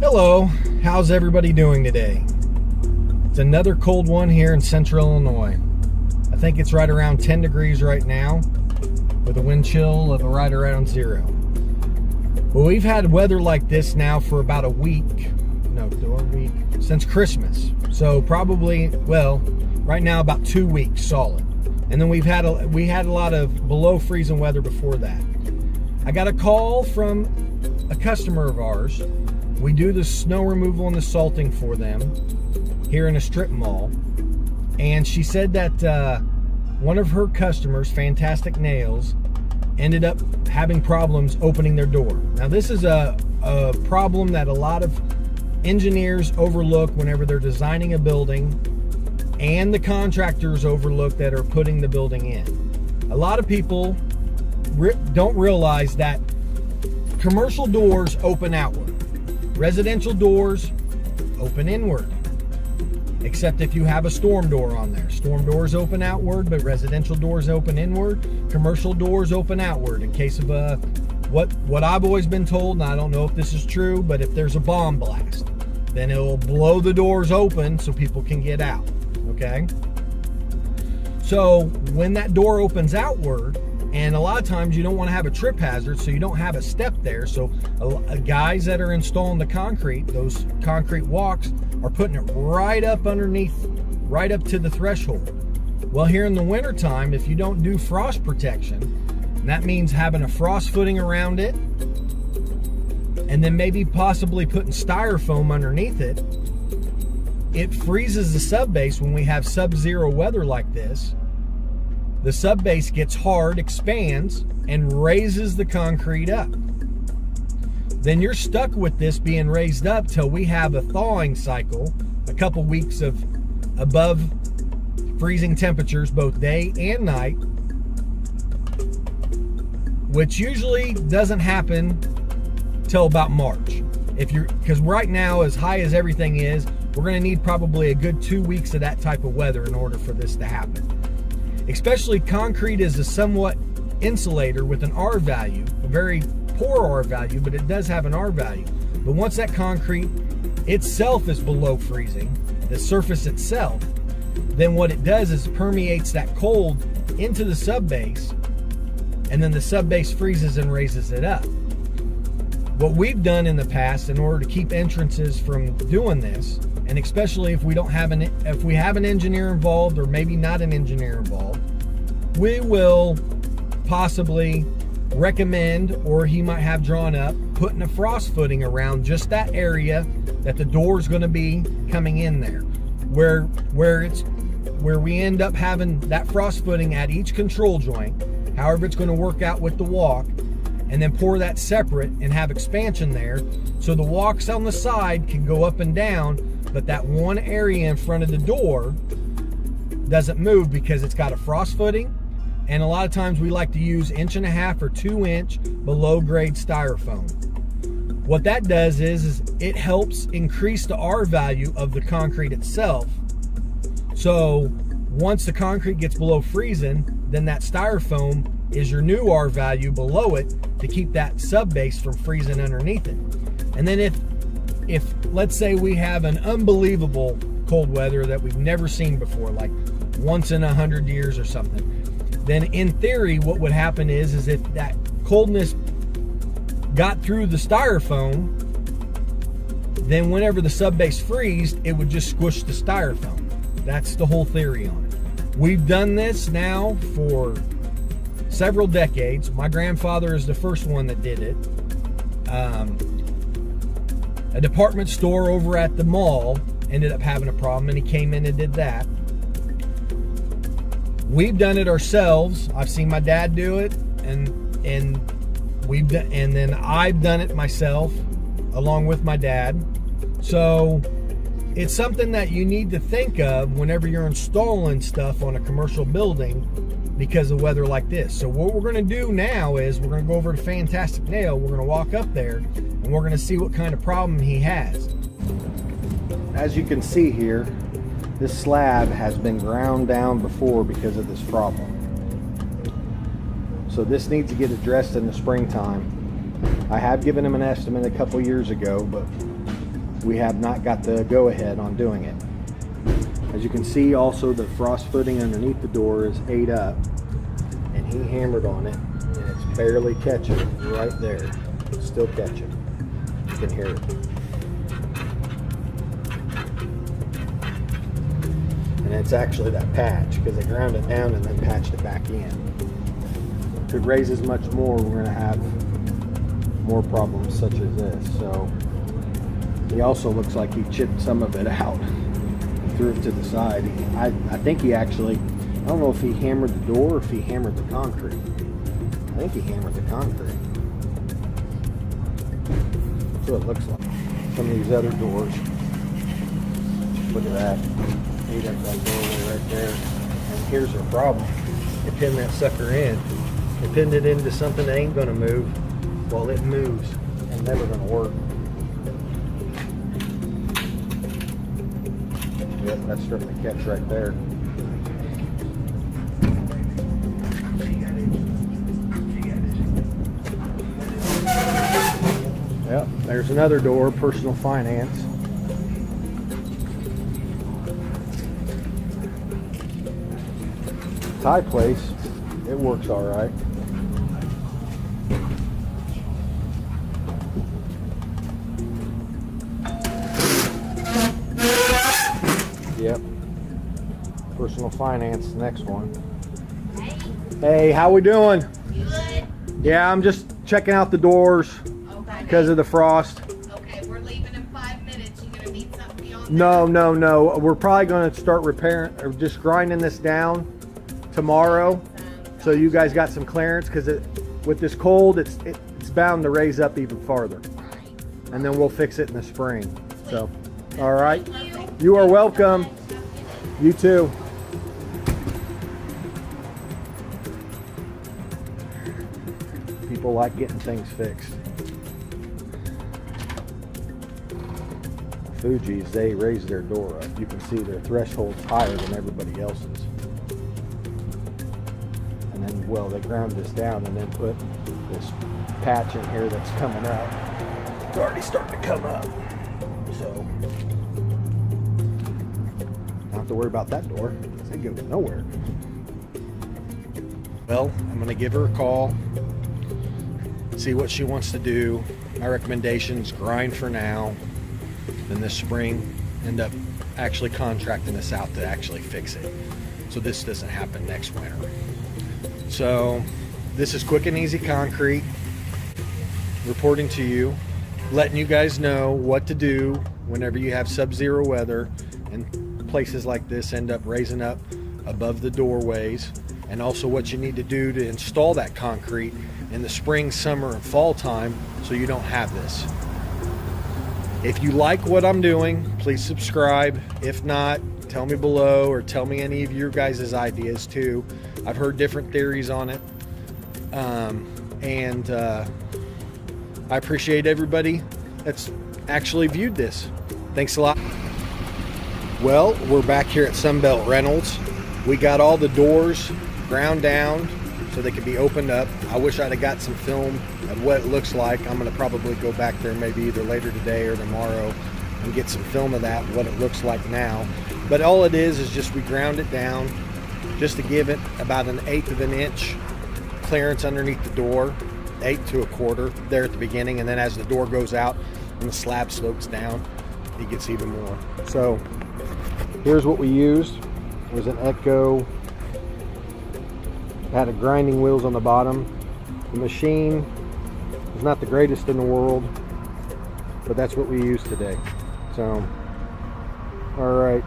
Hello, how's everybody doing today? It's another cold one here in central Illinois. I think it's right around 10 degrees right now with a wind chill of right around 0. Well, we've had weather like this now for about a week. Since Christmas. So probably, well, right now about 2 weeks solid. And then we had a lot of below freezing weather before that. I got a call from a customer of ours. We do the snow removal and the salting for them here in a strip mall. And she said that one of her customers, Fantastic Nails, ended up having problems opening their door. Now this is a problem that a lot of engineers overlook whenever they're designing a building, and the contractors overlook that are putting the building in. A lot of people don't realize that commercial doors open outward. Residential doors open inward, except if you have a storm door on there. Storm doors open outward, but residential doors open inward. Commercial doors open outward in case of what I've always been told, and I don't know if this is true, but if there's a bomb blast, then it'll blow the doors open so people can get out, okay? So when that door opens outward, and a lot of times you don't want to have a trip hazard, so you don't have a step there. So guys that are installing the concrete, those concrete walks, are putting it right up underneath, right up to the threshold. Well, here in the wintertime, if you don't do frost protection, and that means having a frost footing around it, and then maybe possibly putting styrofoam underneath it, it freezes the subbase when we have sub-zero weather like this. The subbase gets hard, expands, and raises the concrete up. Then you're stuck with this being raised up till we have a thawing cycle, a couple weeks of above freezing temperatures both day and night, which usually doesn't happen till about March. Because right now, as high as everything is, we're going to need probably a good 2 weeks of that type of weather in order for this to happen. Especially concrete is a somewhat insulator with an R value, a very poor R value, but it does have an R value. But once that concrete itself is below freezing, the surface itself, then what it does is permeates that cold into the subbase, and then the subbase freezes and raises it up. What we've done in the past in order to keep entrances from doing this, and especially if we have an engineer involved, or maybe not an engineer involved, we will possibly recommend, or he might have drawn up, putting a frost footing around just that area that the door is going to be coming in there, where we end up having that frost footing at each control joint, however it's going to work out with the walk, and then pour that separate and have expansion there, so the walks on the side can go up and down, but that one area in front of the door doesn't move because it's got a frost footing. And a lot of times we like to use 1.5 or 2 inch below grade styrofoam. What that does is it helps increase the R value of the concrete itself. So once the concrete gets below freezing, then that styrofoam is your new R value below it to keep that subbase from freezing underneath it. And then if let's say we have an unbelievable cold weather that we've never seen before, like once in 100 years or something, then in theory what would happen is if that coldness got through the styrofoam, then whenever the subbase freezed, it would just squish the styrofoam. That's the whole theory on it. We've done this now for several decades. My grandfather is the first one that did it. A department store over at the mall ended up having a problem, and he came in and did that. We've done it ourselves. I've seen my dad do it, and then I've done it myself along with my dad. So it's something that you need to think of whenever you're installing stuff on a commercial building because of weather like this. So what we're going to do now is we're going to go over to Fantastic Nail. We're going to walk up there and we're going to see what kind of problem he has. As you can see here, this slab has been ground down before because of this problem. So this needs to get addressed in the springtime. I have given him an estimate a couple years ago, but we have not got the go-ahead on doing it. As you can see, also the frost footing underneath the door is ate up, and he hammered on it, and it's barely catching right there. It's still catching. You can hear it. And it's actually that patch, because they ground it down and then patched it back in. If it raises much more, we're going to have more problems such as this. So he also looks like he chipped some of it out and threw it to the side. I think he actually, I don't know if he hammered the door or if he hammered the concrete. I think he hammered the concrete. That's what it looks like. Some of these other doors. Look at that. Ate up that doorway right there. And here's the problem. They pinned that sucker in. They pinned it into something that ain't going to move. Well, it moves and never going to work. Yep, that's starting to catch right there. Yep, there's another door, personal finance. Tie place, it works all right. Yep. Personal finance, next one. Hey, how we doing? Good. Yeah, I'm just checking out the doors because of the frost. Okay, we're leaving in 5 minutes. You gonna need something beyond No. We're probably going to start repairing or just grinding this down tomorrow. So you guys got some clearance, because with this cold, it's bound to raise up even farther. And then we'll fix it in the spring. So, all right. You are welcome. You too. People like getting things fixed. Fuji's, they raise their door up. You can see their threshold's higher than everybody else's. And then, well, they ground this down and then put this patch in here that's coming up. It's already starting to come up. So, don't have to worry about that door. They go nowhere. Well, I'm going to give her a call, see what she wants to do. My recommendations: grind for now, then this spring end up actually contracting this out to actually fix it, so this doesn't happen next winter. So this is Quik-N-Ez Concrete reporting to you, letting you guys know what to do whenever you have sub-zero weather and places like this end up raising up above the doorways, and also what you need to do to install that concrete in the spring, summer, and fall time so you don't have this. If you like what I'm doing, please subscribe. If not, tell me below, or tell me any of your guys' ideas too. I've heard different theories on it. I appreciate everybody that's actually viewed this. Thanks a lot. Well, we're back here at Sunbelt Rentals. We got all the doors ground down so they can be opened up. I wish I'd have got some film of what it looks like. I'm going to probably go back there maybe either later today or tomorrow and get some film of that, what it looks like now. But all it is just we ground it down just to give it about 1/8 of an inch clearance underneath the door, 1/8 to 1/4 there at the beginning, and then as the door goes out and the slab slopes down, it gets even more. So here's what we used. It was an Echo. Had a grinding wheels on the bottom. The machine is not the greatest in the world, but that's what we used today. So, all right.